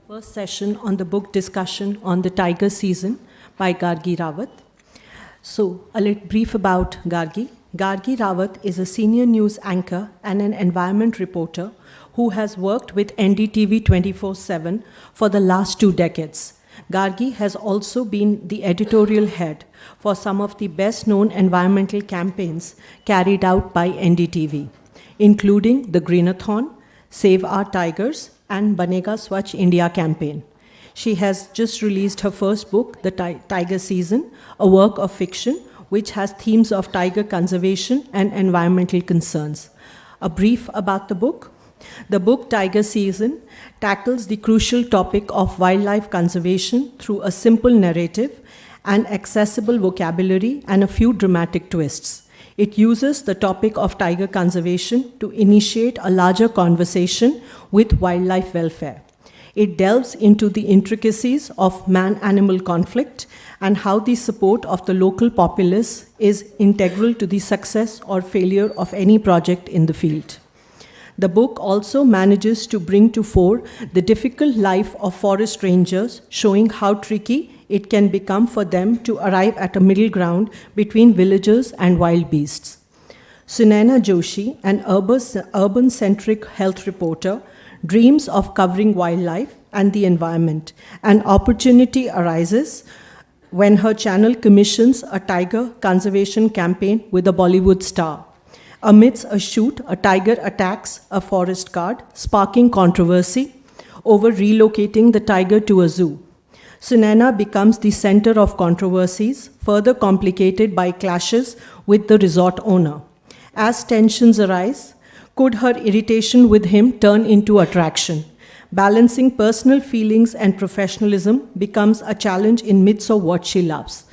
first session on the book discussion on the tiger season by Gargi Rawat. So, a little brief about Gargi. Gargi Rawat is a senior news anchor and an environment reporter who has worked with NDTV 24/7 for the last 2 decades. Gargi has also been the editorial head for some of the best-known environmental campaigns carried out by NDTV, including the Greenathon, Save Our Tigers, and Banega Swachh India campaign. She has just released her first book, The Tiger Season, a work of fiction which has themes of tiger conservation and environmental concerns. A brief about the book. The book Tiger Season tackles the crucial topic of wildlife conservation through a simple narrative and accessible vocabulary and a few dramatic twists. It uses the topic of tiger conservation to initiate a larger conversation with wildlife welfare. It delves into the intricacies of man-animal conflict and how the support of the local populace is integral to the success or failure of any project in the field. The book also manages to bring to fore the difficult life of forest rangers, showing how tricky it can become for them to arrive at a middle ground between villagers and wild beasts. Sunaina Joshi, an urban-centric health reporter, dreams of covering wildlife and the environment. An opportunity arises when her channel commissions a tiger conservation campaign with a Bollywood star. Amidst a shoot, a tiger attacks a forest guard, sparking controversy over relocating the tiger to a zoo. Sunaina becomes the center of controversies, further complicated by clashes with the resort owner. As tensions arise, could her irritation with him turn into attraction? Balancing personal feelings and professionalism becomes a challenge in midst of what she loves.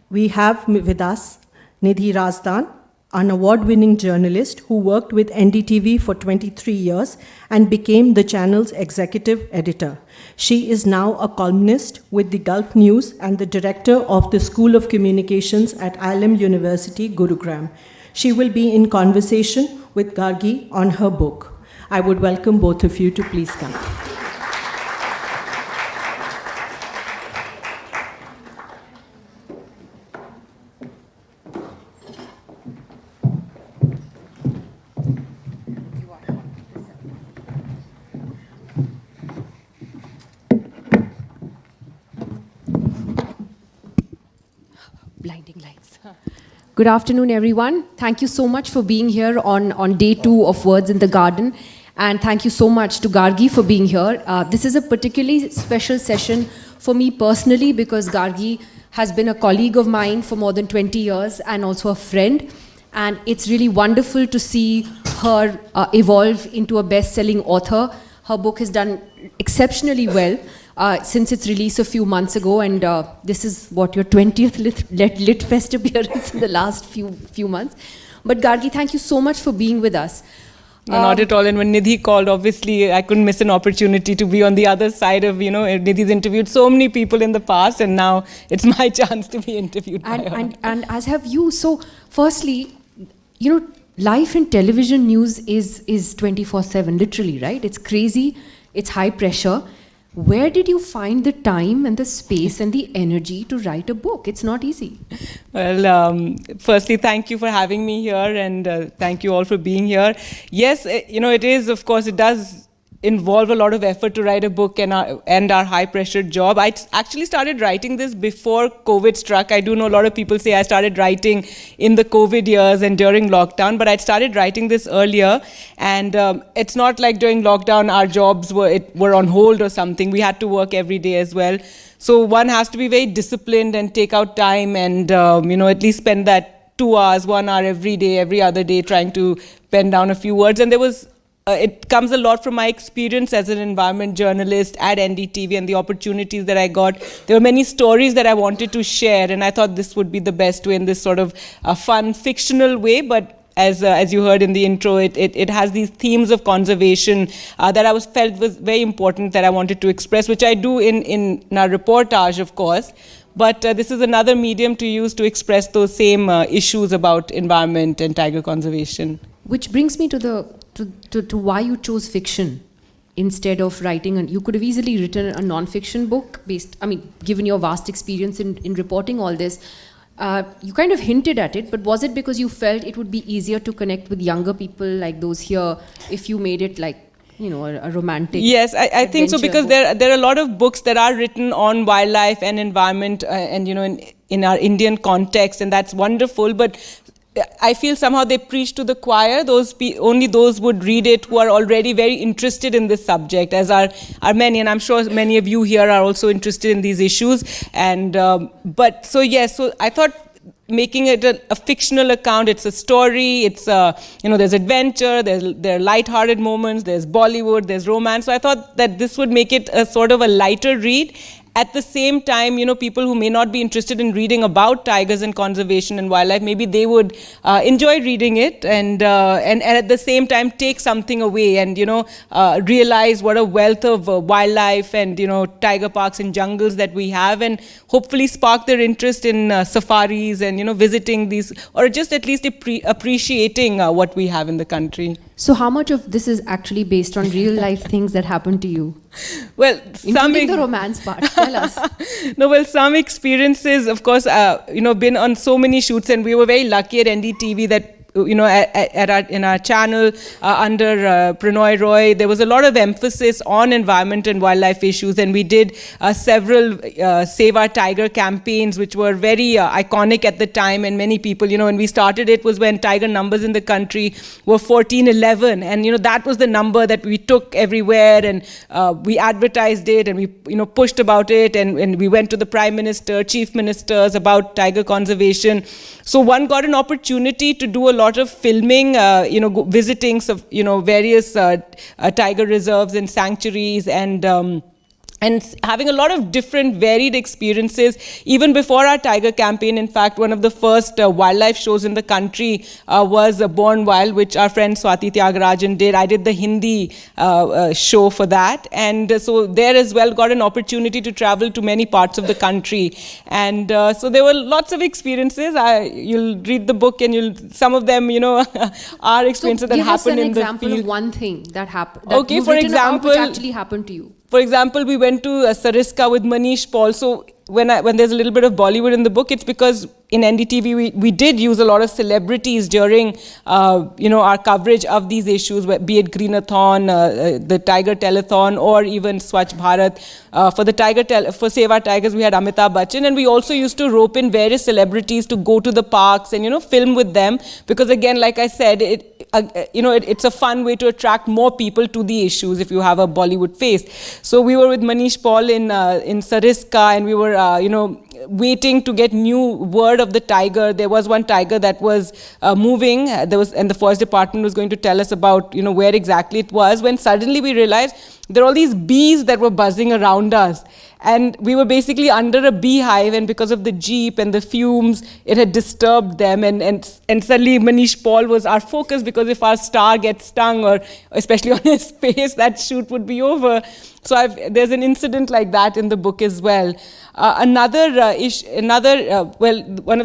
We have with us Nidhi Razdan, an award-winning journalist who worked with NDTV for 23 years and became the channel's executive editor. She is now a columnist with the Gulf News and the director of the School of Communications at IILM University, Gurugram. She will be in conversation with Gargi on her book. I would welcome both of you to please come. Blinding lights. Good afternoon, everyone. Thank you so much for being here on day 2 of Words in the Garden. And thank you so much to Gargi for being here. This is a particularly special session for me personally because Gargi has been a colleague of mine for more than 20 years and also a friend. And it's really wonderful to see her evolve into a best-selling author. Her book has done exceptionally well since its release a few months ago, and this is what your 20th Lit Fest appearance in the last few months. But Gargi, thank you so much for being with us. No, not at all. And when Nidhi called, obviously, I couldn't miss an opportunity to be on the other side of, Nidhi's interviewed so many people in the past, and now it's my chance to be interviewed by her. And as have you. So, firstly, life in television news is 24/7, literally, right? It's crazy, it's high pressure. Where did you find the time and the space and the energy to write a book? It's not easy. Well, firstly, thank you for having me here, and thank you all for being here. Yes, it is, of course, it does involve a lot of effort to write a book and our high-pressure job. I actually started writing this before COVID struck. I do know a lot of people say I started writing in the COVID years and during lockdown, but I started writing this earlier. And it's not like during lockdown our jobs were on hold or something. We had to work every day as well. So one has to be very disciplined and take out time and at least spend that 2 hours, 1 hour every day, every other day trying to pen down a few words. And there was it comes a lot from my experience as an environment journalist at NDTV and the opportunities that I got. There were many stories that I wanted to share, and I thought this would be the best way in this sort of fun, fictional way, but as you heard in the intro, it has these themes of conservation that I felt was very important that I wanted to express, which I do in our reportage, of course. But this is another medium to use to express those same issues about environment and tiger conservation. Which brings me to why you chose fiction instead of writing, you could have easily written a non-fiction book based, I mean, given your vast experience in reporting all this. You kind of hinted at it, but was it because you felt it would be easier to connect with younger people like those here if you made it like, you know, a romantic? Yes, I think so, because there are a lot of books that are written on wildlife and environment and, you know, in our Indian context, and that's wonderful, but I feel somehow they preach to the choir. Only those would read it who are already very interested in this subject, as are many, and I'm sure many of you here are also interested in these issues. And so I thought making it a fictional account, it's a story, it's you know, there's adventure, there are light-hearted moments, there's Bollywood, there's romance. So I thought that this would make it a sort of a lighter read. At the same time, you know, people who may not be interested in reading about tigers and conservation and wildlife, maybe they would enjoy reading it and at the same time take something away and, you know, realize what a wealth of wildlife and, you know, tiger parks and jungles that we have, and hopefully spark their interest in safaris and, you know, visiting these, or just at least appreciating what we have in the country. So how much of this is actually based on real life things that happened to you? Well, including the romance part. Tell us. No, well, some experiences, of course, you know, been on so many shoots, and we were very lucky at NDTV that, you know, in our channel under Pranoy Roy, there was a lot of emphasis on environment and wildlife issues, and we did several Save Our Tiger campaigns, which were very iconic at the time. And many people, you know, when we started, it was when tiger numbers in the country were 1411, and, you know, that was the number that we took everywhere, and we advertised it, and we, you know, pushed about it, and we went to the Prime Minister, Chief Ministers about tiger conservation. So one got an opportunity to do a lot of filming, you know, visiting, you know, various tiger reserves and sanctuaries, and having a lot of different varied experiences. Even before our tiger campaign, in fact, one of the first wildlife shows in the country was Born Wild, which our friend Swati Tyagarajan did. I did the Hindi show for that. And so there as well got an opportunity to travel to many parts of the country. And so there were lots of experiences. You'll read the book and some of them, you know, are experiences that happened in the field. Give us an example of one thing that happened. Okay, for example, which actually happened to you. For example, we went to Sariska with Manish Paul. So when there's a little bit of Bollywood in the book, it's because in NDTV we did use a lot of celebrities during you know, our coverage of these issues, be it Greenathon, the Tiger Telethon, or even Swachh Bharat. For Save Our Tigers, we had Amitabh Bachchan, and we also used to rope in various celebrities to go to the parks and, you know, film with them, because again, like I said, you know, it's a fun way to attract more people to the issues if you have a Bollywood face. So we were with Manish Paul in Sariska, and we were you know, waiting to get new word of the tiger. There was one tiger that was moving, and the forest department was going to tell us about, you know, where exactly it was, when suddenly we realized there are all these bees that were buzzing around us. And we were basically under a beehive, and because of the jeep and the fumes, it had disturbed them. And suddenly Manish Paul was our focus, because if our star gets stung, or especially on his face, that shoot would be over. So there's an incident like that in the book as well. One of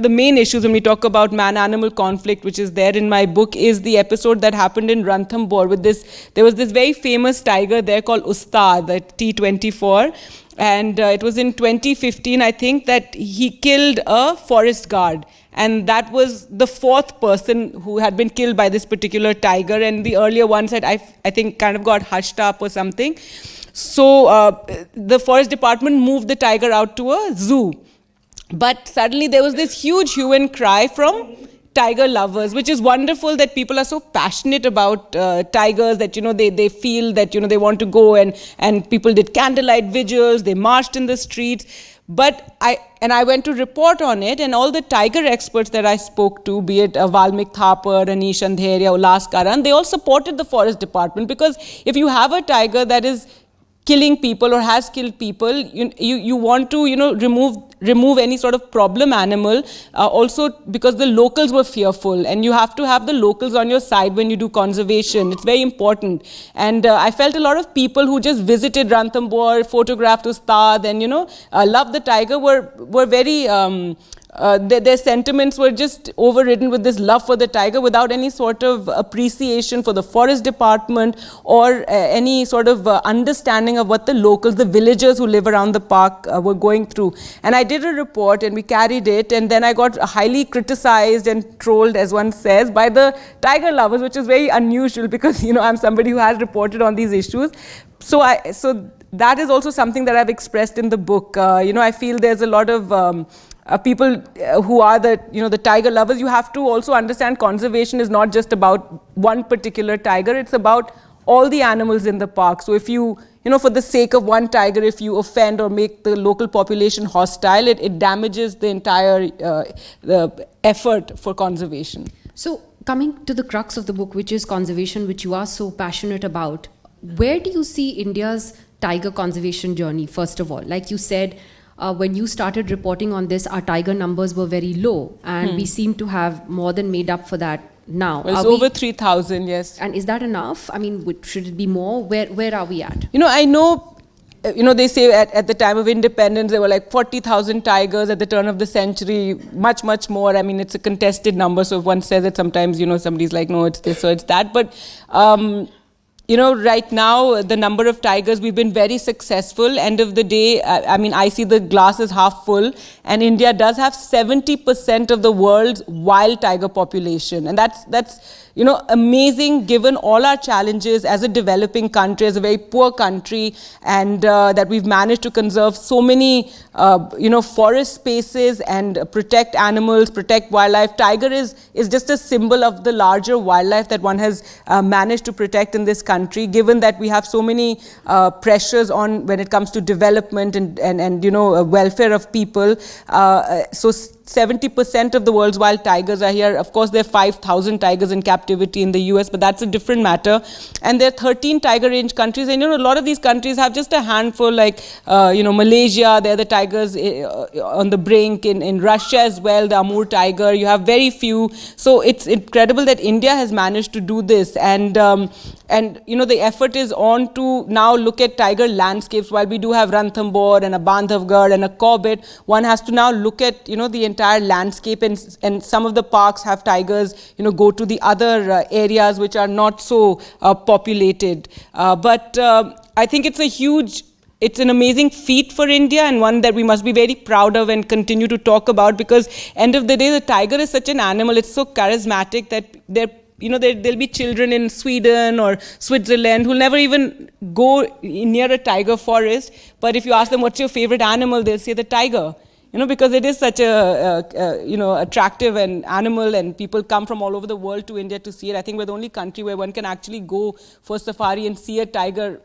the main issues when we talk about man-animal conflict, which is there in my book, is the episode that happened in Ranthambore. There was this very famous tiger there called Ustad, the T24. And it was in 2015, I think, that he killed a forest guard. And that was the fourth person who had been killed by this particular tiger. And the earlier ones had, I think, kind of got hushed up or something. So the forest department moved the tiger out to a zoo. But suddenly there was this huge hue and cry from tiger lovers, which is wonderful that people are so passionate about tigers, that, you know, they feel that, you know, they want to go, and people did candlelight vigils, they marched in the streets. But I went to report on it, and all the tiger experts that I spoke to, be it Valmik Thapar, Anish Andheria, Ulas Karan, they all supported the forest department, because if you have a tiger that is killing people or has killed people, you want to, you know, remove any sort of problem animal, also because the locals were fearful, and you have to have the locals on your side when you do conservation. It's very important. And I felt a lot of people who just visited Ranthambore, photographed Ustad, and, you know, loved the tiger, were very their sentiments were just overridden with this love for the tiger without any sort of appreciation for the forest department or any sort of understanding of what the locals, the villagers who live around the park were going through. And I did a report and we carried it, and then I got highly criticized and trolled, as one says, by the tiger lovers, which is very unusual because, I'm somebody who has reported on these issues. So that is also something that I've expressed in the book. I feel there's a lot of people who are the tiger lovers. You have to also understand conservation is not just about one particular tiger. It's about all the animals in the park. So if you for the sake of one tiger, if you offend or make the local population hostile, it damages the entire the effort for conservation. So coming to the crux of the book, which is conservation, which you are so passionate about, where do you see India's tiger conservation journey, first of all? Like you said, when you started reporting on this, our tiger numbers were very low, and we seem to have more than made up for that now. Well, it's over 3,000, yes. And is that enough? I mean, should it be more? Where are we at? I know, they say at the time of independence, there were like 40,000 tigers at the turn of the century, much, much more. I mean, it's a contested number, so if one says it, sometimes, somebody's like, no, it's this or it's that. But right now, the number of tigers, we've been very successful. End of the day, I see the glass is half full, and India does have 70% of the world's wild tiger population. And that's amazing given all our challenges as a developing country, as a very poor country, and that we've managed to conserve so many, forest spaces and protect animals, protect wildlife. Tiger is just a symbol of the larger wildlife that one has managed to protect in this country, given that we have so many pressures on when it comes to development and welfare of people. So 70% of the world's wild tigers are here. Of course, there are 5,000 tigers in captivity in the US, but that's a different matter. And there are 13 tiger range countries. And, a lot of these countries have just a handful, like, Malaysia, they're the tigers on the brink. In Russia as well, the Amur tiger, you have very few. So it's incredible that India has managed to do this. And the effort is on to now look at tiger landscapes. While we do have Ranthambore and a Bandhavgarh and a Corbett, one has to now look at, the entire landscape, and some of the parks have tigers, go to the other areas which are not so populated. But I think it's an amazing feat for India, and one that we must be very proud of and continue to talk about, because end of the day, the tiger is such an animal, it's so charismatic that there'll be children in Sweden or Switzerland who'll never even go near a tiger forest. But if you ask them, what's your favorite animal, they'll say the tiger. Because it is such a, attractive and animal, and people come from all over the world to India to see it. I think we're the only country where one can actually go for safari and see a tiger.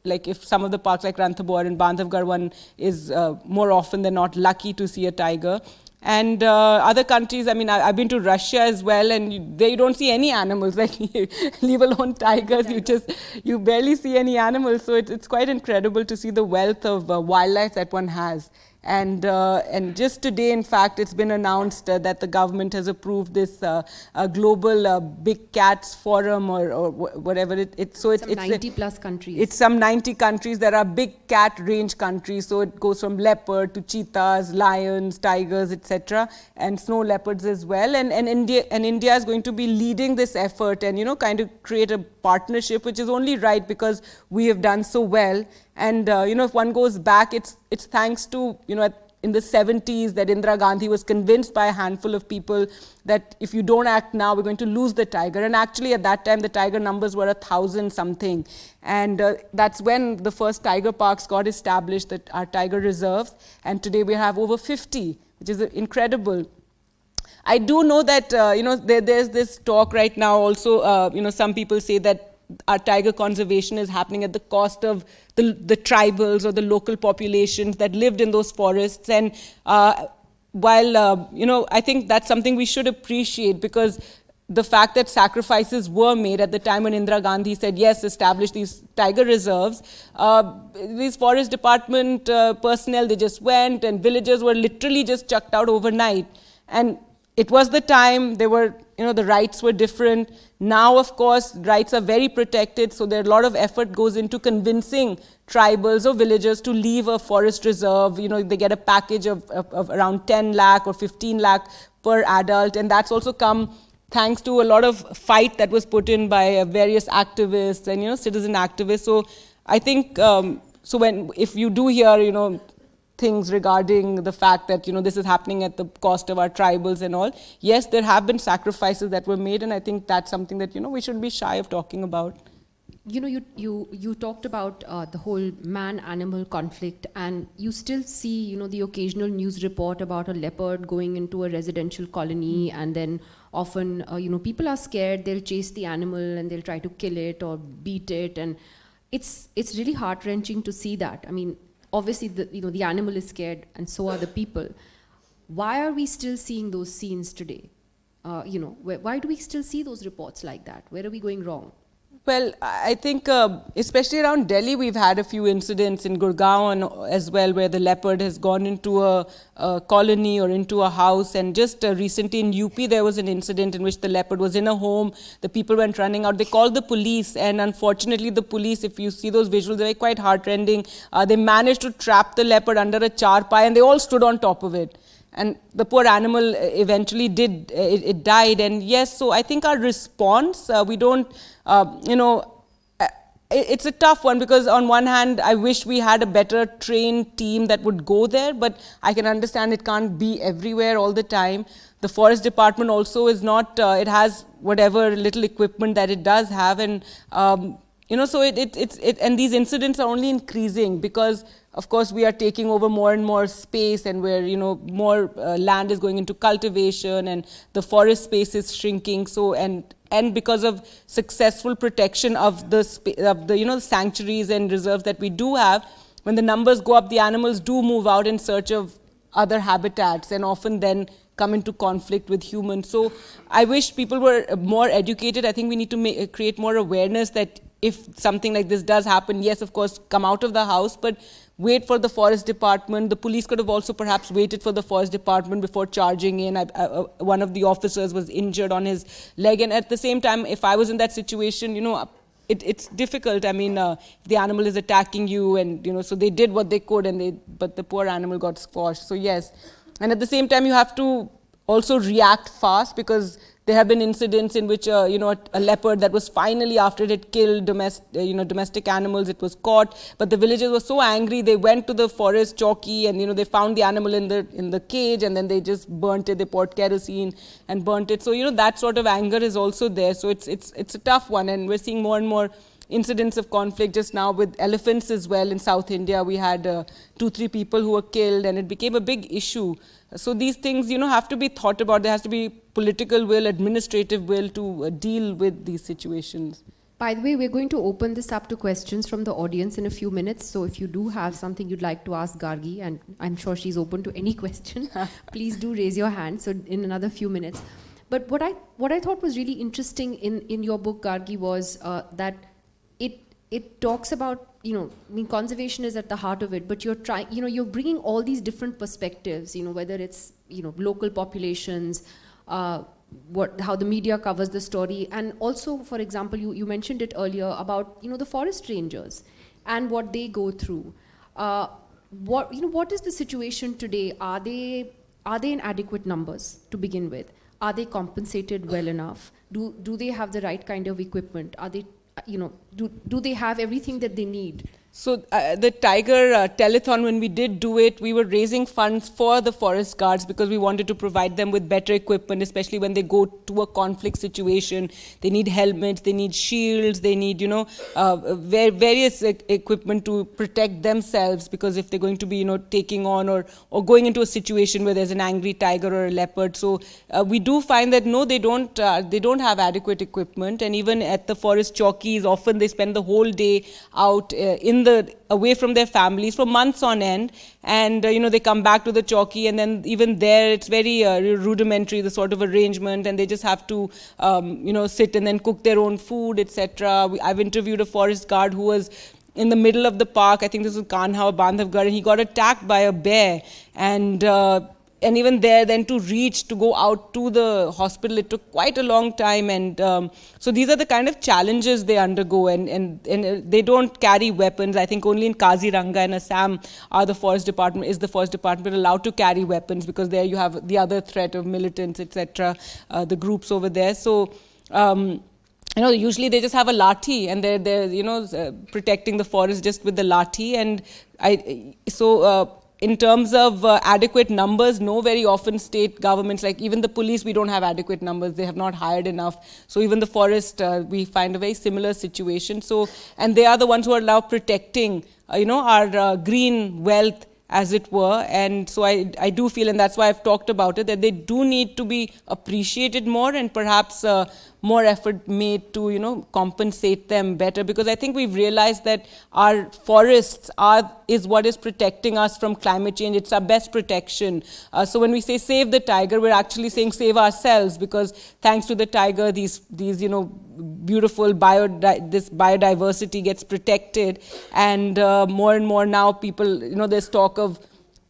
Like if some of the parks like Ranthambore and Bandhavgarh, one is more often than not lucky to see a tiger. And other countries, I've been to Russia as well, and you don't see any animals, like leave alone tigers, you barely see any animals. So it's quite incredible to see the wealth of wildlife that one has. And just today, in fact, it's been announced that the government has approved this global big cats forum or whatever it's. So it's 90 plus countries. It's some 90 countries. There are big cat range countries. So it goes from leopard to cheetahs, lions, tigers, etc., and snow leopards as well. And India is going to be leading this effort and kind of create a partnership, which is only right because we have done so well. And if one goes back, it's thanks to in the 70s that Indira Gandhi was convinced by a handful of people that if you don't act now, we're going to lose the tiger. And actually, at that time, the tiger numbers were 1,000 something, and that's when the first tiger parks got established, that our tiger reserves. And today we have over 50, which is incredible. I do know that there's this talk right now. Also, some people say that our tiger conservation is happening at the cost of the tribals or the local populations that lived in those forests. And while, I think that's something we should appreciate, because the fact that sacrifices were made at the time when Indira Gandhi said, yes, establish these tiger reserves, these forest department personnel, they just went, and villagers were literally just chucked out overnight. And it was the time, there were, the rights were different. Now, of course, rights are very protected, so there a lot of effort goes into convincing tribals or villagers to leave a forest reserve. They get a package of around 10 lakh or 15 lakh per adult, and that's also come thanks to a lot of fight that was put in by various activists and, citizen activists. So I think, if you do hear, things regarding the fact that, this is happening at the cost of our tribals and all. Yes, there have been sacrifices that were made, and I think that's something that, we shouldn't be shy of talking about. You talked about the whole man-animal conflict, and you still see, the occasional news report about a leopard going into a residential colony, and then often, people are scared, they'll chase the animal and they'll try to kill it or beat it, and it's really heart-wrenching to see that. I mean, obviously, the animal is scared, and so are the people. Why are we still seeing those scenes today? Why do we still see those reports like that? Where are we going wrong? Well, I think, especially around Delhi, we've had a few incidents in Gurgaon as well, where the leopard has gone into a colony or into a house. And just recently in UP, there was an incident in which the leopard was in a home. The people went running out. They called the police, and unfortunately, the police, if you see those visuals, they're quite heartrending. They managed to trap the leopard under a charpai, and they all stood on top of it. And the poor animal eventually it died. And yes, so I think our response, we don't, it's a tough one, because on one hand, I wish we had a better trained team that would go there, but I can understand it can't be everywhere all the time. The forest department also is not, it has whatever little equipment that it does have, and so and these incidents are only increasing because, of course, we are taking over more and more space, and where, more land is going into cultivation, and the forest space is shrinking. So, and because of successful protection of the sanctuaries and reserves that we do have, when the numbers go up, the animals do move out in search of other habitats, and often then come into conflict with humans. So I wish people were more educated. I think we need to create more awareness that if something like this does happen, yes, of course, come out of the house, but wait for the forest department. The police could have also perhaps waited for the forest department before charging in. One of the officers was injured on his leg, and at the same time, if I was in that situation, it's difficult. I mean, if the animal is attacking you, and so they did what they could, but the poor animal got squashed. So yes, and at the same time, you have to also react fast, because there have been incidents in which a leopard that was finally, after it had killed domestic animals, it was caught. But the villagers were so angry, they went to the forest chowki, and they found the animal in the cage, and then they just burnt it. They poured kerosene and burnt it. So that sort of anger is also there. So it's a tough one, and we're seeing more and more incidents of conflict just now with elephants as well. In South India, we had 2-3 people who were killed, and it became a big issue. So these things, have to be thought about. There has to be political will, administrative will to deal with these situations. By the way, we're going to open this up to questions from the audience in a few minutes. So if you do have something you'd like to ask Gargi, and I'm sure she's open to any question, please do raise your hand. So in another few minutes. But what I thought was really interesting in your book, Gargi, was that it talks about, conservation is at the heart of it, but you're trying, you're bringing all these different perspectives, whether it's, local populations, how the media covers the story, and also, for example, you mentioned it earlier about, the forest rangers and what they go through. What is the situation today? Are they in adequate numbers to begin with? Are they compensated well enough? Do they have the right kind of equipment? Are they, do they have everything that they need? So the Tiger Telethon, when we did do it, we were raising funds for the forest guards because we wanted to provide them with better equipment, especially when they go to a conflict situation. They need helmets, they need shields, they need, various equipment to protect themselves, because if they're going to be, taking on or going into a situation where there's an angry tiger or a leopard. So we do find that, no, they don't have adequate equipment. And even at the forest chowkis, often they spend the whole day out away from their families for months on end, and they come back to the chowki, and then even there it's very rudimentary, the sort of arrangement, and they just have to sit and then cook their own food, etc. I've interviewed a forest guard who was in the middle of the park, I think this was Kanha or Bandhavgarh, and he got attacked by a bear, and and even there, then to reach, to go out to the hospital, it took quite a long time. And so these are the kind of challenges they undergo, and they don't carry weapons. I think only in Kaziranga and Assam is the forest department allowed to carry weapons, because there you have the other threat of militants, etc., the groups over there. So usually they just have a lathi, and they're protecting the forest just with the lathi. And in terms of adequate numbers, no, very often state governments, like even the police, we don't have adequate numbers. They have not hired enough. So even the forest, we find a very similar situation. So, and they are the ones who are now protecting, our green wealth, as it were. And so I do feel, and that's why I've talked about it, that they do need to be appreciated more, and perhaps more effort made to, compensate them better, because I think we've realized that our forests is what is protecting us from climate change. It's our best protection. So when we say save the tiger, we're actually saying save ourselves, because thanks to the tiger, these beautiful this biodiversity gets protected. And more and more now people, there's talk of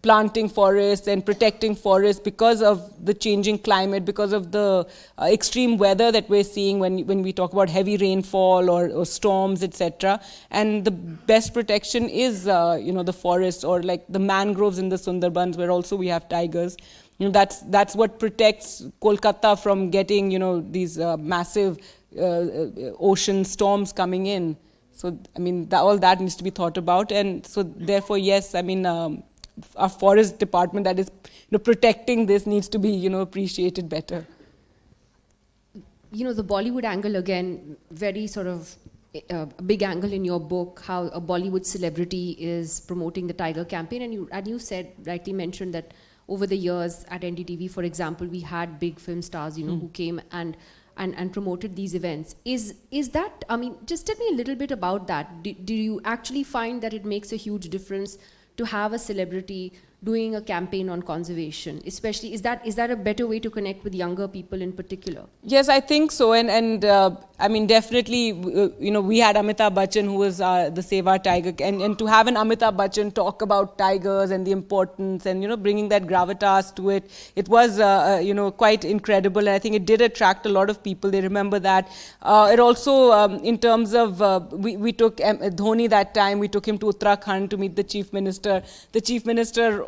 planting forests and protecting forests because of the changing climate, because of the extreme weather that we're seeing when we talk about heavy rainfall or storms, etc. And the best protection is, the forests, or like the mangroves in the Sundarbans, where also we have tigers. That's what protects Kolkata from getting, these massive ocean storms coming in. So, all that needs to be thought about. And so, therefore, yes, our forest department that is protecting this needs to be appreciated better. The Bollywood angle, again, very sort of a big angle in your book, how a Bollywood celebrity is promoting the Tiger campaign. And you said, rightly mentioned, that over the years at NDTV, for example, we had big film stars, who came and promoted these events. Is that, just tell me a little bit about that. Do you actually find that it makes a huge difference to have a celebrity doing a campaign on conservation? Especially, is that a better way to connect with younger people in particular? Yes, I think so. And definitely, we had Amitabh Bachchan, who was the Save Our Tiger. And to have an Amitabh Bachchan talk about tigers and the importance and, bringing that gravitas to it, it was, quite incredible. And I think it did attract a lot of people. They remember that. It also, in terms of, we took Dhoni that time, we took him to Uttarakhand to meet the Chief Minister. The Chief Minister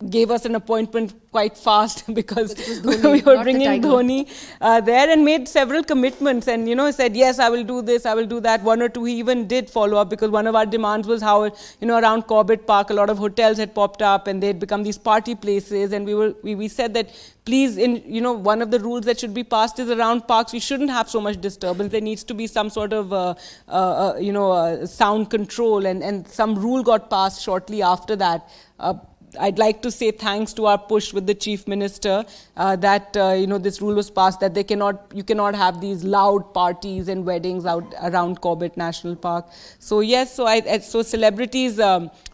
gave us an appointment quite fast because Dhoni, we were bringing Dhoni there, and made several commitments, and said, yes, I will do this, I will do that. One or two he even did follow up, because one of our demands was how around Corbett Park a lot of hotels had popped up and they'd become these party places, and we said that please, one of the rules that should be passed is around parks we shouldn't have so much disturbance. There needs to be some sort of sound control, and some rule got passed shortly after that. I'd like to say thanks to our push with the Chief Minister that this rule was passed, that you cannot have these loud parties and weddings out around Corbett National Park. So yes, so celebrities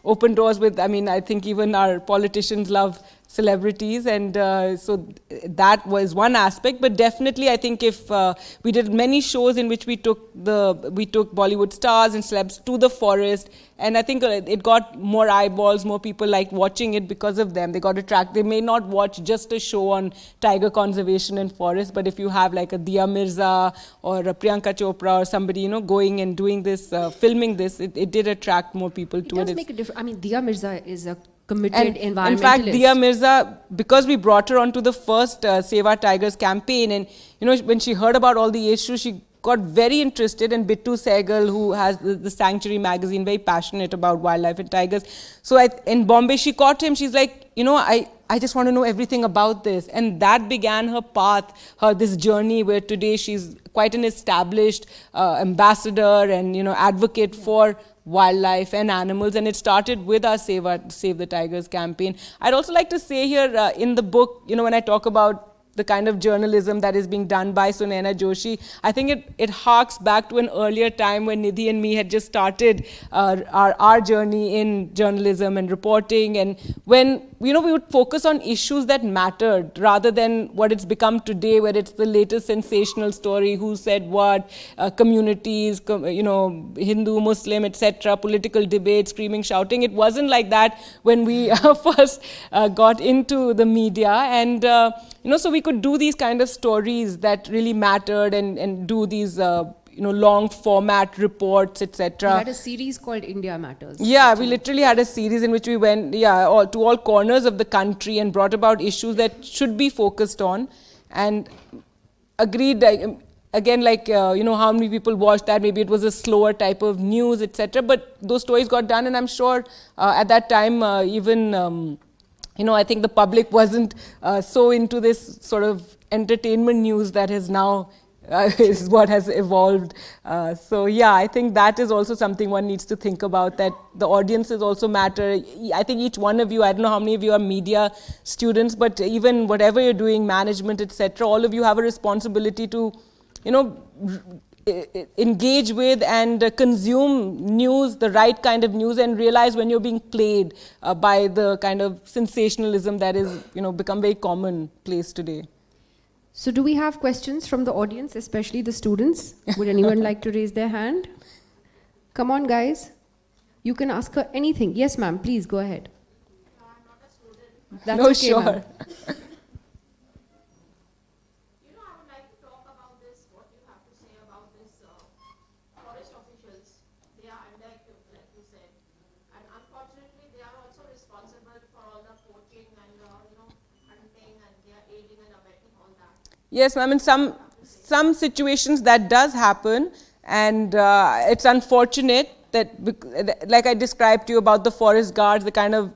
open doors with. I think even our politicians love celebrities, and so that was one aspect. But definitely, I think if we did many shows in which we took Bollywood stars and celebs to the forest, and I think it got more eyeballs, more people liked watching it because of them. They got attracted. They may not watch just a show on tiger conservation and forest, but if you have like a Diya Mirza or a Priyanka Chopra or somebody, going and doing this, filming this, it did attract more people to it. It does make a difference. Diya Mirza is a committed environmentalist. In fact, Diya Mirza, because we brought her onto the first Save Our Tigers campaign, and when she heard about all the issues, she got very interested. And Bittu Sehgal, who has the Sanctuary magazine, very passionate about wildlife and tigers. So in Bombay, she caught him. She's like, I just want to know everything about this. And that began her path, this journey where today she's quite an established ambassador and, advocate for wildlife and animals. And it started with our Save the Tigers campaign. I'd also like to say here in the book, when I talk about the kind of journalism that is being done by Sunaina Joshi. I think it harks back to an earlier time when Nidhi and me had just started our journey in journalism and reporting, and when we would focus on issues that mattered rather than what it's become today, where it's the latest sensational story, who said what, communities, Hindu, Muslim, etc., political debate, screaming, shouting. It wasn't like that when we first got into the media, and so we could do these kind of stories that really mattered, and do these long format reports, etc. You had a series called India Matters. Yeah, we literally had a series in which we went to all corners of the country and brought about issues that should be focused on, and agreed. Again, how many people watched that? Maybe it was a slower type of news, etc. But those stories got done, and I'm sure at that time I think the public wasn't so into this sort of entertainment news that has now is what has evolved. I think that is also something one needs to think about, that the audiences also matter. I think each one of you, I don't know how many of you are media students, but even whatever you're doing, management, etc., all of you have a responsibility to, engage with and consume news, the right kind of news, and realize when you're being played by the kind of sensationalism that is, become very commonplace today. So do we have questions from the audience, especially the students? Would anyone like to raise their hand? Come on, guys. You can ask her anything. Yes, ma'am, please go ahead. No, I'm not a student. That's No, okay, sure. ma'am. I would like to talk about this, what you have to say about this forest officials. They are under-equipped, like you said. And unfortunately, they are also responsible for all the poaching and, hunting, and they are aiding and abetting all that. Yes, ma'am. In some situations that does happen, and it's unfortunate that, like I described to you about the forest guards, the kind of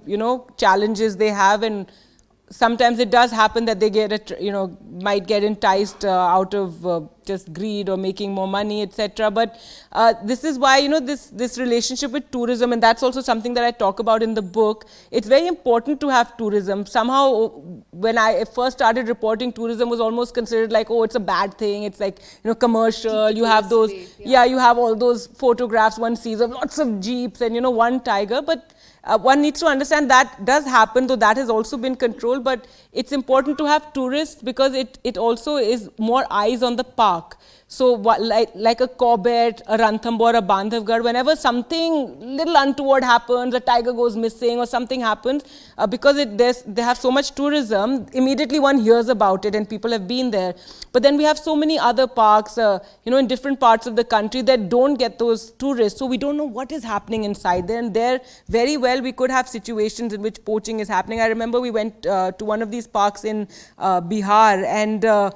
challenges they have, and sometimes it does happen that they might get enticed out of just greed or making more money, etc. But this is why this relationship with tourism, and that's also something that I talk about in the book. It's very important to have tourism. Somehow, when I first started reporting, tourism was almost considered like, oh, it's a bad thing. It's like commercial. You have those, you have all those photographs one sees of lots of jeeps and one tiger, but one needs to understand that does happen, though that has also been controlled, but it's important to have tourists because it also is more eyes on the park. So like a Corbett, a Ranthambore, a Bandhavgarh, whenever something little untoward happens, a tiger goes missing or something happens, because they have so much tourism, immediately one hears about it and people have been there. But then we have so many other parks, in different parts of the country that don't get those tourists. So we don't know what is happening inside there. And there, very well, we could have situations in which poaching is happening. I remember we went to one of these parks in Bihar, and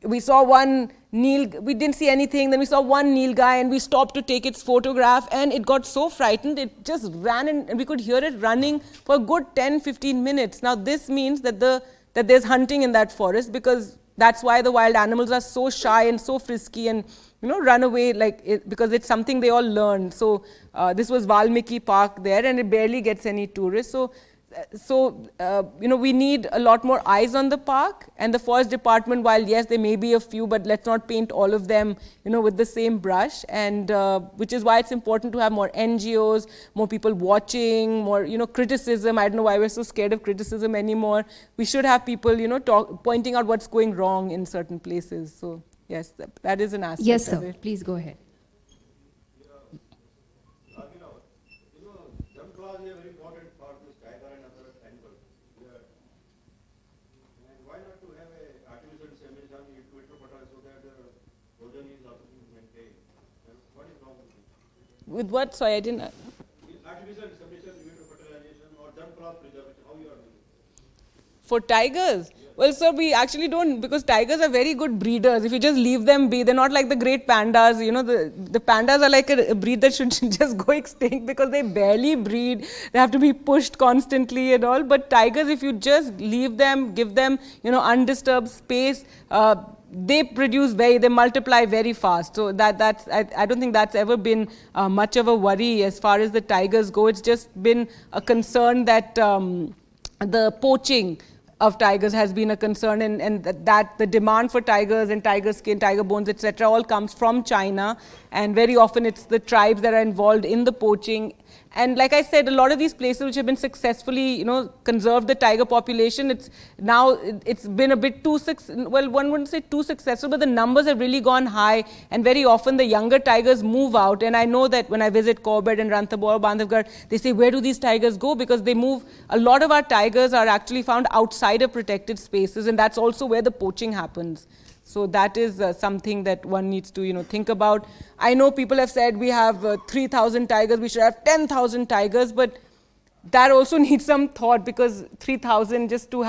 we saw one we didn't see anything, then we saw one Nilgai and we stopped to take its photograph, and it got so frightened, it just ran, and we could hear it running for a good 10-15 minutes. Now this means that there's hunting in that forest, because that's why the wild animals are so shy and so frisky and run away, because it's something they all learn. So this was Valmiki Park there, and it barely gets any tourists. So we need a lot more eyes on the park, and the forest department, while yes, there may be a few, but let's not paint all of them, with the same brush. And which is why it's important to have more NGOs, more people watching, more, criticism. I don't know why we're so scared of criticism anymore. We should have people, pointing out what's going wrong in certain places. So yes, that is an aspect. Yes, of sir. it. Please go ahead. With what? Sorry, I didn't. Artificial insemination, fertilization, or germ crop preservation, how you are doing? For tigers? Yeah. Well, sir, we actually don't, because tigers are very good breeders. If you just leave them be, they're not like the great pandas. The pandas are like a breed that should just go extinct because they barely breed. They have to be pushed constantly and all. But tigers, if you just leave them, give them, undisturbed space, they multiply very fast. So I don't think that's ever been much of a worry as far as the tigers go. It's just been a concern that the poaching of tigers has been a concern, and that the demand for tigers and tiger skin, tiger bones, etc., all comes from China, and very often it's the tribes that are involved in the poaching. And like I said, a lot of these places which have been successfully, conserved the tiger population, it's been a bit too, well, one wouldn't say too successful, but the numbers have really gone high, and very often the younger tigers move out. And I know that when I visit Corbett and Ranthambore, Bandhavgarh, they say, where do these tigers go? Because they move. A lot of our tigers are actually found outside of protected spaces, and that's also where the poaching happens. So that is something that one needs to, think about. I know people have said we have 3,000 tigers, we should have 10,000 tigers, but that also needs some thought, because 3,000 just to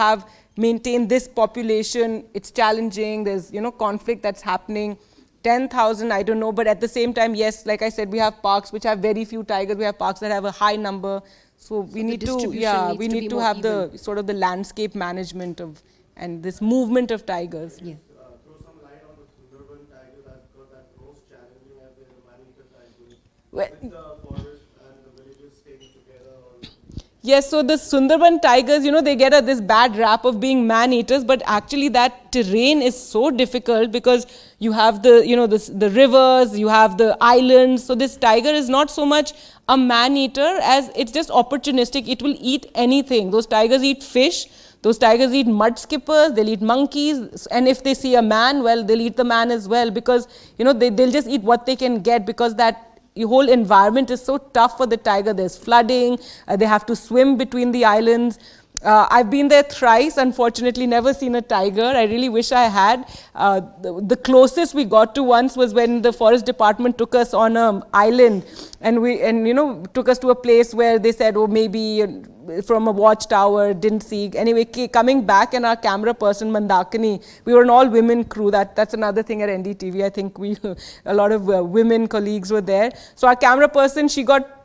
maintain this population, it's challenging. There's, conflict that's happening. 10,000, I don't know, but at the same time, yes, like I said, we have parks which have very few tigers. We have parks that have a high number. So we need to have the sort of the landscape management and this movement of tigers. Yeah. Yes, so the Sundarban tigers, they get this bad rap of being man-eaters, but actually that terrain is so difficult because you have the rivers, you have the islands. So this tiger is not so much a man-eater as it's just opportunistic. It will eat anything. Those tigers eat fish. Those tigers eat mud skippers, they'll eat monkeys, and if they see a man, well, they'll eat the man as well, because, they'll just eat what they can get, because that whole environment is so tough for the tiger. There's flooding, they have to swim between the islands. I've been there thrice, unfortunately never seen a tiger. I really wish I had. The closest we got to once was when the forest department took us on an island, and took us to a place where they said, oh, maybe from a watchtower, didn't see. Anyway, coming back, and our camera person, Mandakini, we were an all-women crew. That's another thing at NDTV. I think a lot of women colleagues were there. So our camera person, she got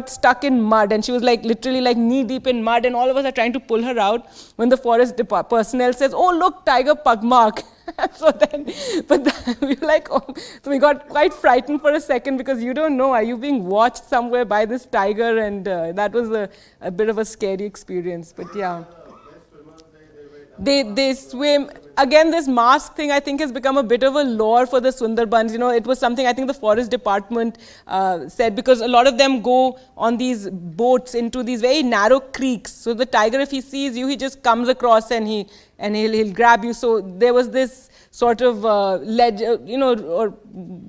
stuck in mud, and she was literally knee-deep in mud, and all of us are trying to pull her out when the forest personnel says, oh, look, tiger pug mark. We were so we got quite frightened for a second, because you don't know, are you being watched somewhere by this tiger? And that was a bit of a scary experience, but yeah. They swim. Again, this mask thing, I think, has become a bit of a lore for the Sundarbans. It was something I think the forest department said, because a lot of them go on these boats into these very narrow creeks. So the tiger, if he sees you, he just comes across and he'll grab you. So there was this sort of or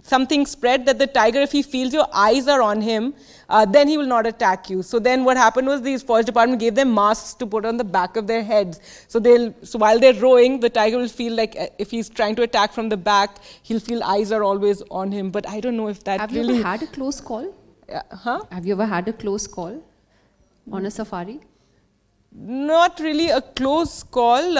something spread that the tiger, if he feels your eyes are on him, then he will not attack you. So then what happened was, the forest department gave them masks to put on the back of their heads. So while they're rowing, the tiger will feel like if he's trying to attack from the back, he'll feel eyes are always on him. But I don't know if that really... Have you ever had a close call? Have you ever had a close call on a safari? Not really a close call,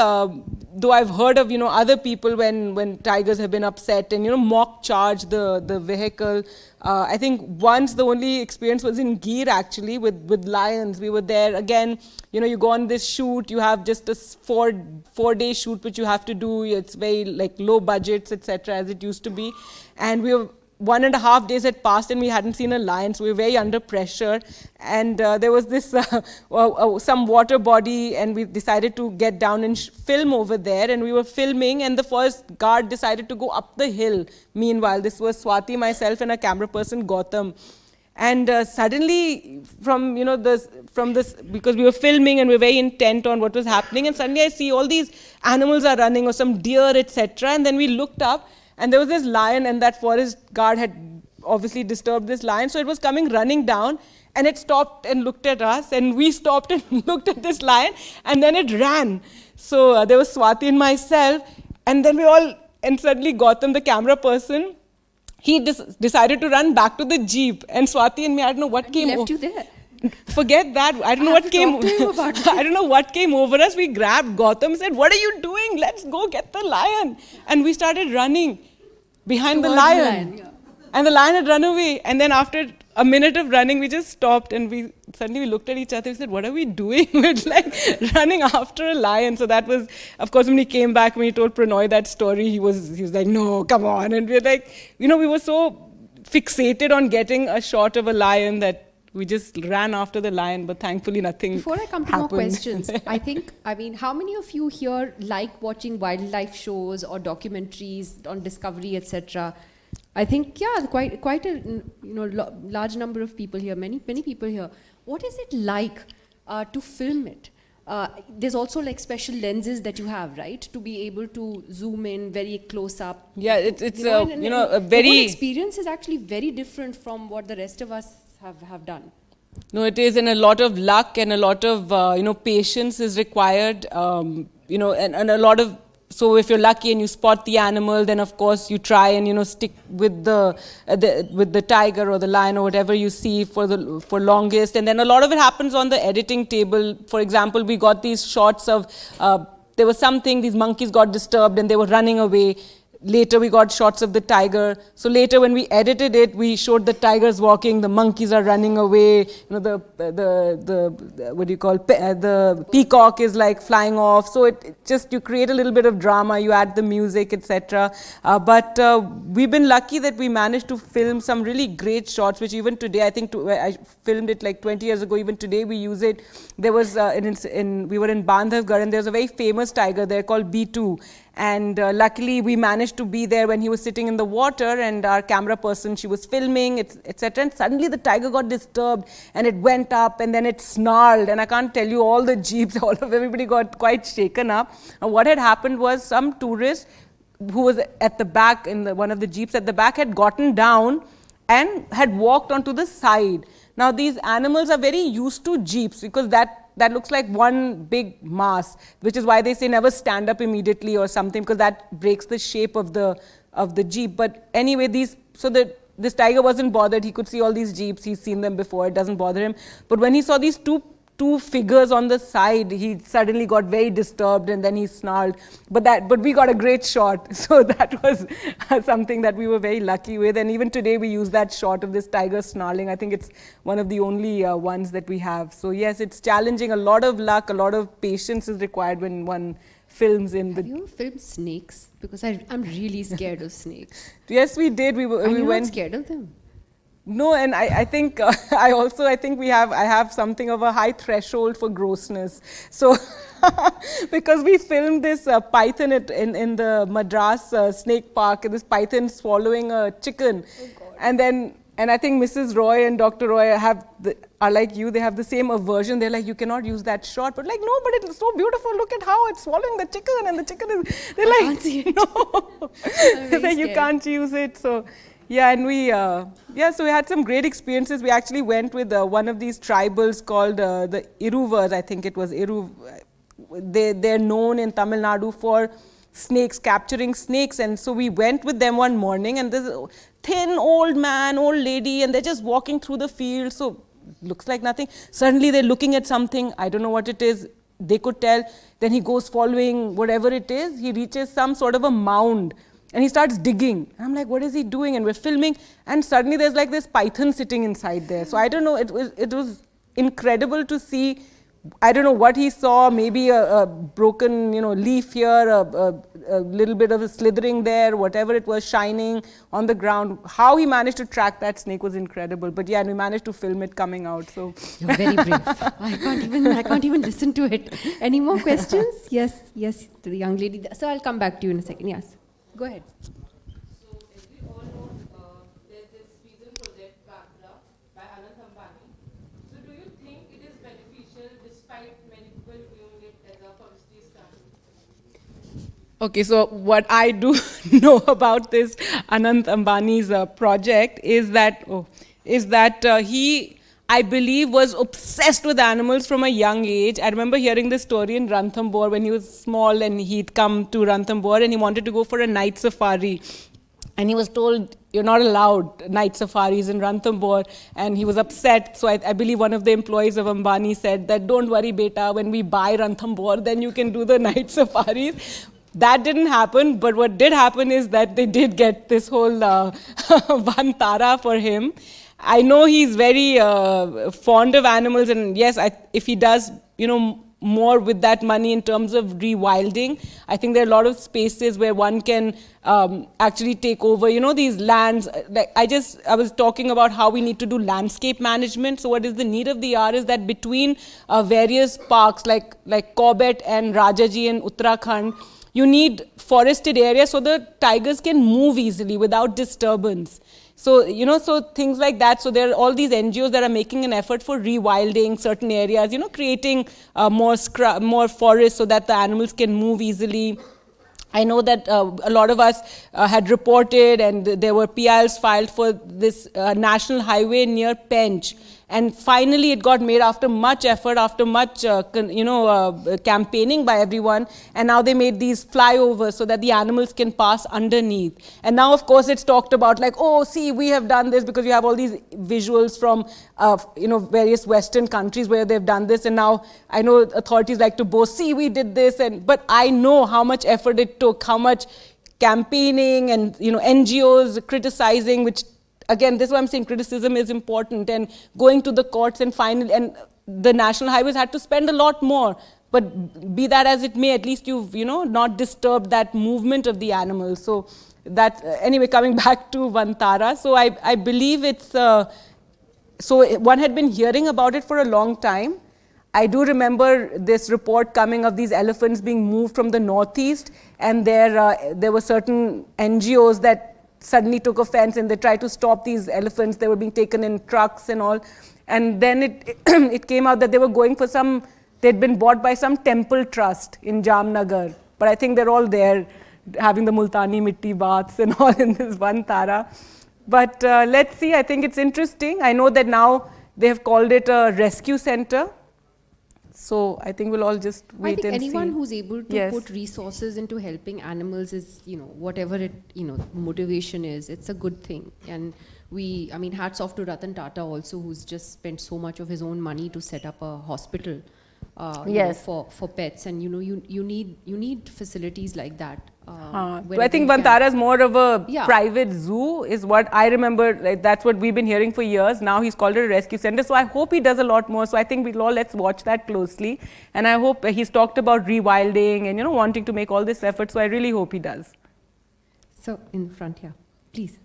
though I've heard of, other people when tigers have been upset and, mock charge the vehicle. I think once the only experience was in Gir, actually, with lions. We were there. Again, you go on this shoot, you have just a four-day shoot which you have to do. It's very low budgets, etc., as it used to be. And we were 1.5 days had passed and we hadn't seen a lion, so we were very under pressure. And there was this some water body, and we decided to get down and film over there. And we were filming, and the forest guard decided to go up the hill. Meanwhile, this was Swati, myself, and a camera person, Gautam. And suddenly, from this, because we were filming and we were very intent on what was happening, and suddenly I see all these animals are running, or some deer, etc. And then we looked up, and there was this lion, and that forest guard had obviously disturbed this lion. So it was coming running down, and it stopped and looked at us, and we stopped and looked at this lion, and then it ran. So there was Swati and myself, and then and suddenly Gautam, the camera person, he decided to run back to the jeep, and Swati and me, I don't know what came over. Left you there. Forget that. I don't know what came. I don't know what came over us. We grabbed Gautam, said, "What are you doing? Let's go get the lion." And we started running behind the lion. Yeah. And the lion had run away. And then after a minute of running, we just stopped, and we suddenly looked at each other and said, "What are we doing?" We're running after a lion. So that was, of course, when he came back, when he told Pranoy that story, he was like, "No, come on." And we're we were so fixated on getting a shot of a lion that we just ran after the lion, but thankfully nothing Before I come to more questions, I mean, how many of you here like watching wildlife shows or documentaries on Discovery, etc.? I think, yeah, quite a large number of people here, many people here. What is it like to film it? There's also like special lenses that you have, right? To be able to zoom in very close up. Yeah, it's a very... The whole experience is actually very different from what the rest of us have done. No, it is, and a lot of luck and a lot of, patience is required, and a lot of... So if you're lucky and you spot the animal, then of course you try and stick with the tiger or the lion or whatever you see for longest. And then a lot of it happens on the editing table. For example, we got these shots of there was something, these monkeys got disturbed and they were running away. Later we got shots of the tiger. So later when we edited it, we showed the tigers walking, the monkeys are running away. The peacock is like flying off. So it just, you create a little bit of drama, you add the music, etc. But we've been lucky that we managed to film some really great shots, which even today, I think I filmed it like 20 years ago, even today we use it. There was, we were in Bandhavgarh and there's a very famous tiger there called B2. And luckily we managed to be there when he was sitting in the water, and our camera person, she was filming, etc. And suddenly the tiger got disturbed and it went up and then it snarled, and I can't tell you, all the jeeps, everybody got quite shaken up. And what had happened was some tourist who was at the back, in one of the jeeps at the back, had gotten down and had walked onto the side. Now these animals are very used to jeeps because that looks like one big mass, which is why they say never stand up immediately or something, because that breaks the shape of the jeep. But anyway, this tiger wasn't bothered. He could see all these jeeps. He's seen them before. It doesn't bother him. But when he saw these two figures on the side, he suddenly got very disturbed and then he snarled. But we got a great shot. So that was something that we were very lucky with. And even today we use that shot of this tiger snarling. I think it's one of the only ones that we have. So yes, it's challenging. A lot of luck, a lot of patience is required when one films in the... Have you ever filmed snakes? Because I'm really scared of snakes. Yes, we did. We went went... scared of them? No, and I think I think I have something of a high threshold for grossness. So because we filmed this python in the Madras snake park, this python swallowing a chicken, and I think Mrs. Roy and Dr. Roy are like you. They have the same aversion. They're like, you cannot use that shot. But like, no, but it's so beautiful. Look at how it's swallowing the chicken, and the chicken is. They're like, can't see it. No, they're like, you can't use it. So. Yeah, and so we had some great experiences. We actually went with one of these tribals called the Iruvas, I think it was They're known in Tamil Nadu for snakes, capturing snakes. And so we went with them one morning, and this thin old man, old lady, and they're just walking through the field. So looks like nothing. Suddenly they're looking at something. I don't know what it is. They could tell. Then he goes following whatever it is. He reaches some sort of a mound. And he starts digging. And I'm like, what is he doing? And we're filming. And suddenly there's like this python sitting inside there. So I don't know, it was incredible to see. I don't know what he saw, maybe a broken leaf here, a little bit of a slithering there, whatever it was, shining on the ground. How he managed to track that snake was incredible. But yeah, and we managed to film it coming out. So you're very brave. I can't even listen to it. Any more questions? Yes, to the young lady. So I'll come back to you in a second. Yes. Go ahead. So, as we all know, there's this Vision Project, Gagra, by Anand Ambani. So, do you think it is beneficial despite many people viewing it as a publicity stunt? Okay, so what I do know about this Anand Ambani's project is that he, I believe, was obsessed with animals from a young age. I remember hearing this story in Ranthambore when he was small, and he'd come to Ranthambore and he wanted to go for a night safari. And he was told, you're not allowed night safaris in Ranthambore. And he was upset. So I believe one of the employees of Ambani said that, don't worry, beta, when we buy Ranthambore, then you can do the night safaris. That didn't happen. But what did happen is that they did get this whole Vantara for him. I know he's very fond of animals, and yes, if he does, more with that money in terms of rewilding. I think there are a lot of spaces where one can actually take over, these lands. Like I was talking about how we need to do landscape management. So what is the need of the hour is that between various parks like Corbett and Rajaji in Uttarakhand, you need forested areas so the tigers can move easily without disturbance. So, so things like that. So there are all these NGOs that are making an effort for rewilding certain areas, creating more forests so that the animals can move easily. I know that a lot of us had reported, and there were PILs filed for this national highway near Pench. And finally, it got made after much effort, after much campaigning by everyone. And now they made these flyovers so that the animals can pass underneath. And now, of course, it's talked about like, oh, see, we have done this, because you have all these visuals from various Western countries where they've done this. And now I know authorities like to boast, see, we did this. But I know how much effort it took, how much campaigning and NGOs criticizing, which again, this is why I'm saying criticism is important, and going to the courts and finally, the national highways had to spend a lot more. But be that as it may, at least you've not disturbed that movement of the animals. So that anyway, coming back to Vantara, so I believe it's so one had been hearing about it for a long time. I do remember this report coming of these elephants being moved from the northeast, and there were certain NGOs that suddenly took offense and they tried to stop these elephants. They were being taken in trucks and all. And then it came out that they were going for they'd been bought by some temple trust in Jamnagar. But I think they're all there having the Multani Mitti baths and all in this Vantara. But let's see, I think it's interesting. I know that now they have called it a rescue center. So I think we'll all just wait and see. I think anyone who's able to Yes. put resources into helping animals is, whatever it, motivation is, it's a good thing. And hats off to Ratan Tata also, who's just spent so much of his own money to set up a hospital Yes. for pets. And, you need facilities like that. I wherever think you can. Vantara is more of a Yeah. private zoo, is what I remember. Like, that's what we've been hearing for years. Now he's called it a rescue center. So I hope he does a lot more. So I think let's watch that closely. And I hope he's talked about rewilding and wanting to make all this effort. So I really hope he does. So in front here, please.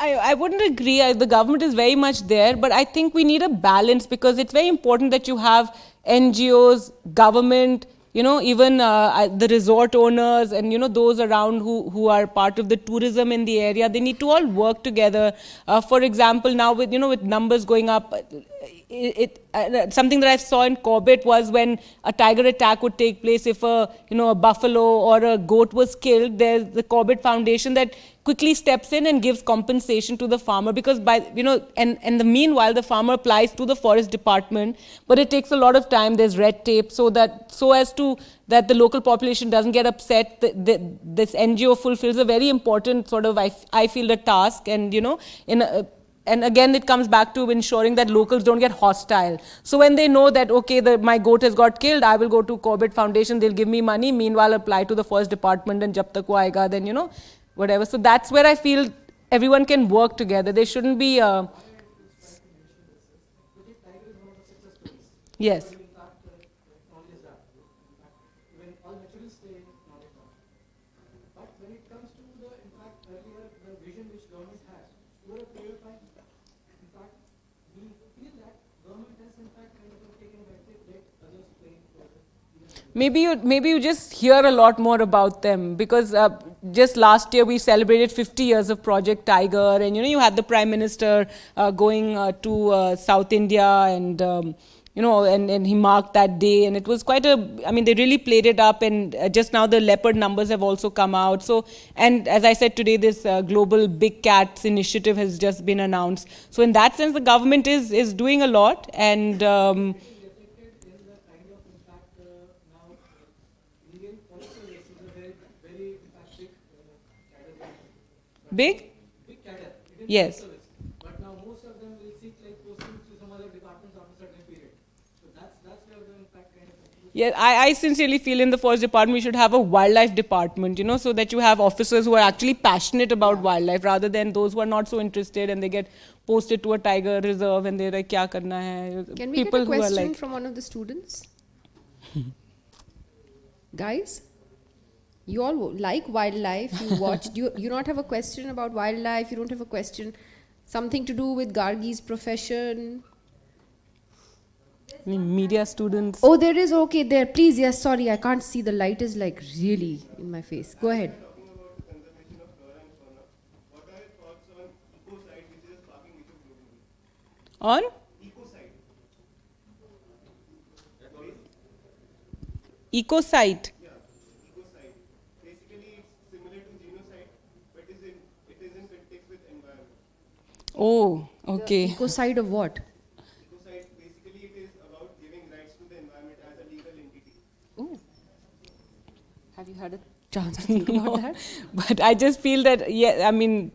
I wouldn't agree. The government is very much there, but I think we need a balance, because it's very important that you have NGOs, government, even the resort owners and, those around who are part of the tourism in the area. They need to all work together. For example, now with numbers going up, something that I saw in Corbett was when a tiger attack would take place, if a buffalo or a goat was killed, there's the Corbett Foundation that quickly steps in and gives compensation to the farmer, because and the meanwhile the farmer applies to the forest department, but it takes a lot of time. There's red tape, so that the local population doesn't get upset. This NGO fulfills a very important sort of, I feel, a task, and and again, it comes back to ensuring that locals don't get hostile. So when they know that, okay, my goat has got killed, I will go to Corbett Foundation, they'll give me money, meanwhile apply to the forest department, and jab tak wo aayega, then, whatever. So that's where I feel everyone can work together. There shouldn't be yes. Maybe you just hear a lot more about them, because just last year we celebrated 50 years of Project Tiger, and you had the Prime Minister going to South India and and he marked that day, and it was quite they really played it up, and just now the leopard numbers have also come out. So, and as I said today, this global big cats initiative has just been announced. So in that sense, the government is doing a lot, and big? Yes. But now most of them will seek like postings to some other departments after a certain period. So that's where the impact kind of. Yeah, I sincerely feel in the forest department we should have a wildlife department, so that you have officers who are actually passionate about wildlife rather than those who are not so interested and they get posted to a tiger reserve and they're like, kya karna hai? Can we get a question from one of the students? Guys? You all like wildlife, you watch, you not have a question about wildlife, you don't have a question, something to do with Gargi's profession? Media students. Oh, there is, okay, there, please, yes, sorry, I can't see, the light is like really in my face. Go ahead. On? Ecocide. Oh, okay. Ecocide of what? Ecocide, basically it is about giving rights to the environment as a legal entity. Oh. Have you had a chance to think about that? But I just feel that, again,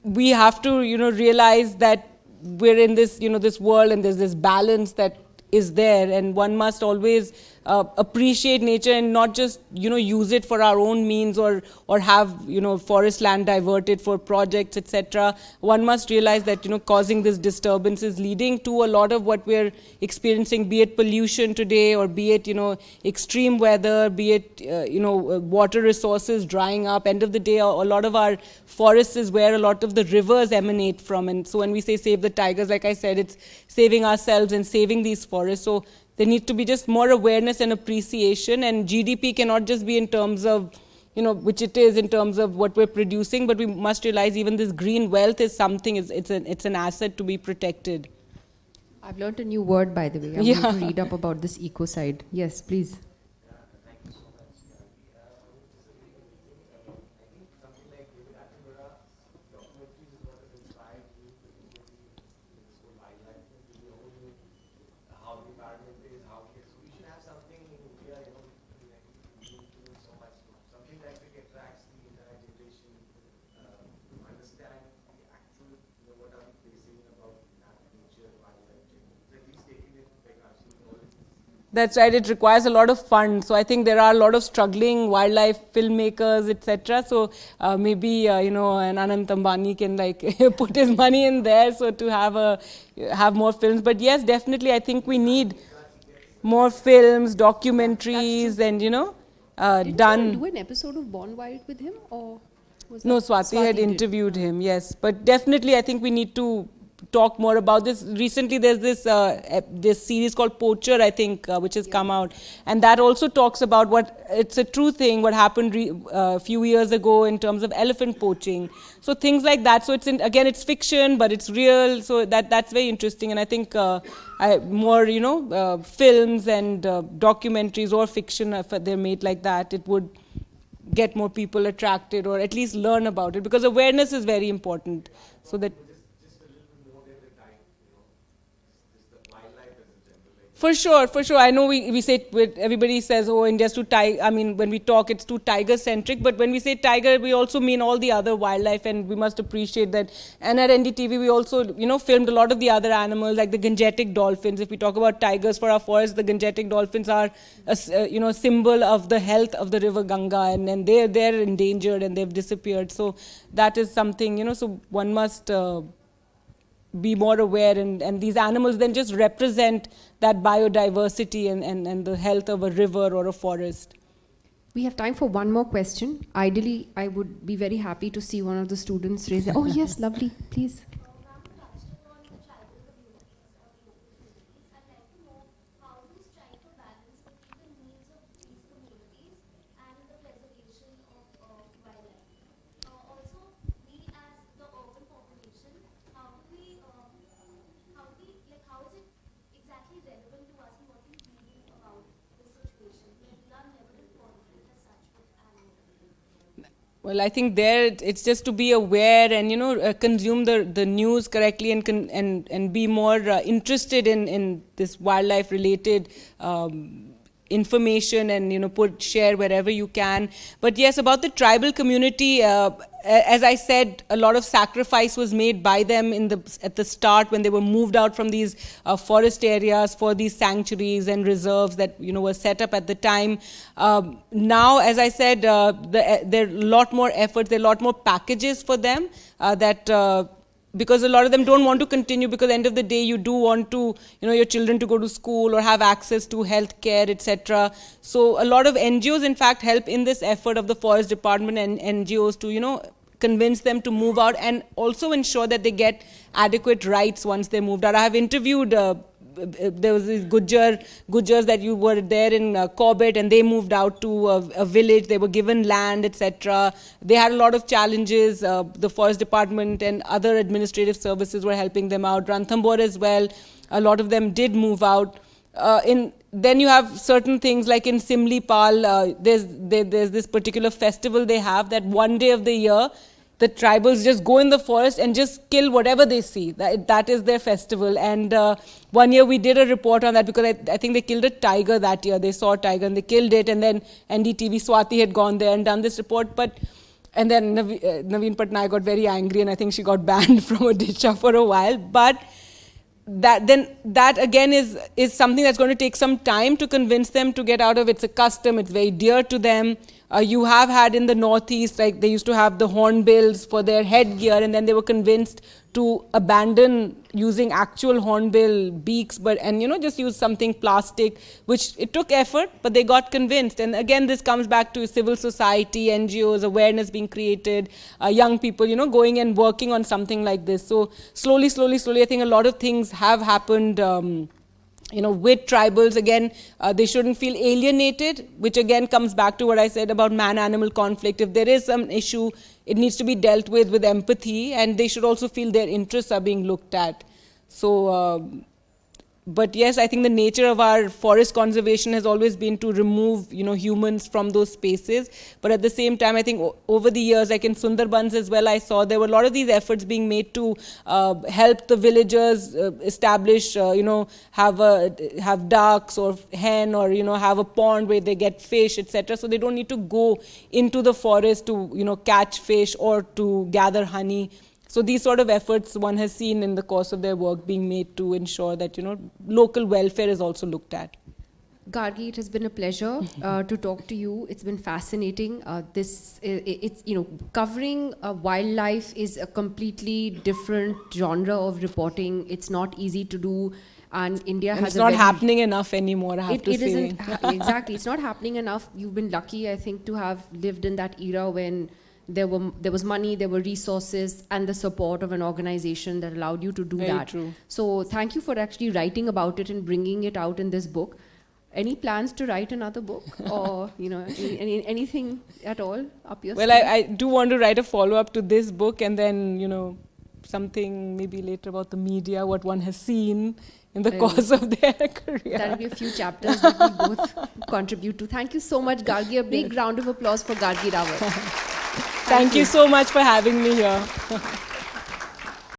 we have to, realize that we're in this, this world, and there's this balance that is there, and one must always appreciate nature and not just use it for our own means or have forest land diverted for projects, etc. One must realize that causing this disturbance is leading to a lot of what we're experiencing, be it pollution today or be it extreme weather, be it water resources drying up. End of the day, a lot of our forests is where a lot of the rivers emanate from, and so when we say save the tigers, like I said, it's saving ourselves and saving these forests. So there needs to be just more awareness and appreciation, and GDP cannot just be in terms of, which it is in terms of what we're producing, but we must realize even this green wealth is something, it's an asset to be protected. I've learned a new word, by the way. I'm going to read up about this ecocide. Yes, please. That's right, it requires a lot of funds. So I think there are a lot of struggling wildlife filmmakers, etc. So maybe, an Anant Ambani can put his money in there so to have more films. But yes, definitely, I think we need more films, documentaries, and, done. Did you do an episode of Born Wild with him? Or was No, that Swati had did? interviewed him, yes. But definitely, I think we need to talk more about this. Recently, there's this series called Poacher, I think, which has come out. And that also talks about it's a true thing, what happened a few years ago in terms of elephant poaching. So things like that. So it's fiction, but it's real. So that's very interesting. And I think more, films and documentaries or fiction, if they're made like that, it would get more people attracted or at least learn about it, because awareness is very important. So that For sure. I know we say, everybody says, oh, India's too tiger. I mean, when we talk, it's too tiger-centric. But when we say tiger, we also mean all the other wildlife, and we must appreciate that. And at NDTV, we also, filmed a lot of the other animals, like the gangetic dolphins. If we talk about tigers for our forest, the gangetic dolphins are, a symbol of the health of the river Ganga, and they're endangered and they've disappeared. So that is something, so one must be more aware, and these animals then just represent that biodiversity and the health of a river or a forest. We have time for one more question. Ideally, I would be very happy to see one of the students raise their... Oh, yes, lovely, please. How do we Well, I think there it's just to be aware and consume the news correctly and be more interested in this wildlife related information and share wherever you can. But yes, about the tribal community, as I said, a lot of sacrifice was made by them at the start when they were moved out from these forest areas for these sanctuaries and reserves that were set up at the time. Now, as I said, there are a lot more efforts, there are a lot more packages for them because a lot of them don't want to continue, because at the end of the day you do want to your children to go to school or have access to health care, etc. So a lot of NGOs in fact help in this effort of the Forest Department and NGOs to convince them to move out and also ensure that they get adequate rights once they moved out. I have interviewed there was these Gujars that you were there in Corbett, and they moved out to a village. They were given land, etc. They had a lot of challenges. The Forest Department and other administrative services were helping them out. Ranthambore as well. A lot of them did move out. Then you have certain things like in Simlipal, there's this particular festival they have that one day of the year, the tribals just go in the forest and just kill whatever they see. That is their festival. And one year we did a report on that because I think they killed a tiger that year. They saw a tiger and they killed it. And then NDTV Swati had gone there and done this report. And then Naveen Patnaik got very angry, and I think she got banned from Odisha for a while. But that again is something that's going to take some time to convince them to get out of. It's a custom, it's very dear to them. You have had in the Northeast, like they used to have the hornbills for their headgear, and then they were convinced to abandon using actual hornbill beaks, and just use something plastic, which it took effort, but they got convinced. And again, this comes back to civil society, NGOs, awareness being created, young people, going and working on something like this. So slowly, I think a lot of things have happened. With tribals, again, they shouldn't feel alienated, which again comes back to what I said about man-animal conflict. If there is some issue, it needs to be dealt with empathy, and they should also feel their interests are being looked at. So, but yes, I think the nature of our forest conservation has always been to remove, humans from those spaces. But at the same time, I think over the years, like in Sundarbans as well, I saw there were a lot of these efforts being made to help the villagers establish, have ducks or hen, or have a pond where they get fish, etc. So they don't need to go into the forest to catch fish or to gather honey. So these sort of efforts one has seen in the course of their work being made to ensure that local welfare is also looked at. Gargi, it has been a pleasure to talk to you. It's been fascinating. Covering wildlife is a completely different genre of reporting. It's not easy to do. And India has it's not happening enough anymore, I have to say. It isn't, exactly. It's not happening enough. You've been lucky, I think, to have lived in that era when there was money, there were resources, and the support of an organization that allowed you to do Very that. True. So thank you for actually writing about it and bringing it out in this book. Any plans to write another book, or anything at all up your sleeve? Well, I do want to write a follow-up to this book, and then something maybe later about the media, what one has seen in the course of their career. That'll be a few chapters that we both contribute to. Thank you so much, Gargi. A big round of applause for Gargi Rawat. Thank you so much for having me here.